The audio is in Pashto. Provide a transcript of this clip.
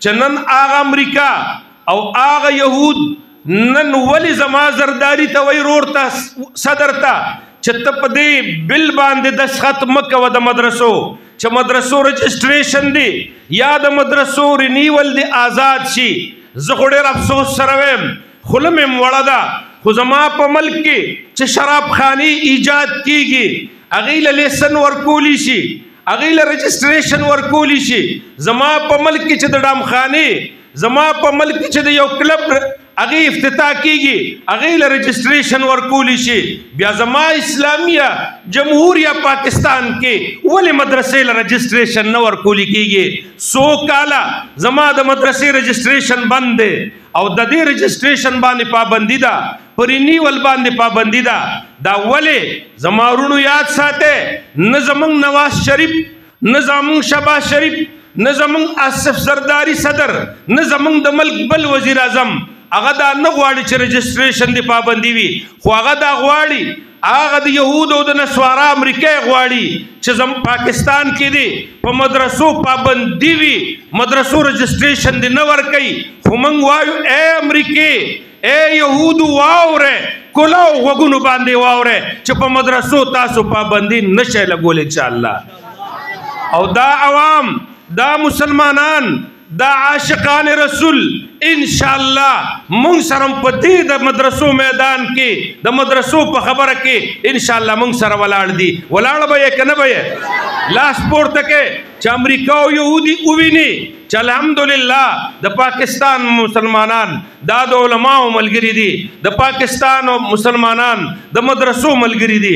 چې نن هغه امریکا او هغه یهود نن ولی زما زرداری ته وای رور ته صدر ته چې ته په دې بل باندې دستخط مه کوه د مدرسو چې مدرسو رجسټریشن دی یا د مدرسو رینیول دی آزاد شي. زه خو ډېر افسوس سره ویم خوله مې وړه ده خو زما په ملک کې چې شراب خانې ایجاد کیږي هغې له لیسن ورکولی شي هغې له رجسټریشن ورکولی شي. زما په ملک کې چې د ډامخانې زما په ملک کې چې د یو کلب هغې افتتاح کیږي هغې له رجسټریشن ورکولی شي. بیا زما اسلامیه جمهوریه پاکستان کې ولې مدرسې له رجسټریشن نه ورکولی کیږي؟ 100 کاله زما د مدرسې رجسټریشن بند دی او د دې رجسټریشن باندې پابندي ده پر رینیول باندې پابندي ده. دا ولې زما ورونو یاد ساته نه زمونږ نواز شریف نه زمونږ شهباز شریف نه زمونږ آصف زرداری صدر نه زمونږ د ملک بل وزیر اعظم هغه دا نه غواړي چې رجسټریشن دی پابندي وي خو هغه دا غواړي هغه د یهود او د نصوارا امریکا غواړي چې پاکستان کې دی په مدرسو پابندي وي مدرسو رجسټریشن دی نه ورکوي. خو موږ وایو اے امریکې اے یهود واوره کلاو غوږونو باندې واوره چې په مدرسو تاسو پابندي نشئ لګولی انشاءالله. او دا عوام دا مسلمانان دا عاشقان رسول انشاءالله مونږ سره په دې د مدرسو میدان کې د مدرسو په خبره کې انشاءالله مونږ سره ولاړ دي. ولاړ به یې که نه به یې لاس پورته کې چې امریکا او یهودي وویني چې الحمدلله د پاکستان مسلمانان دا د علماو ملګري دي د پاکستان مسلمانان د مدرسو ملګري دي.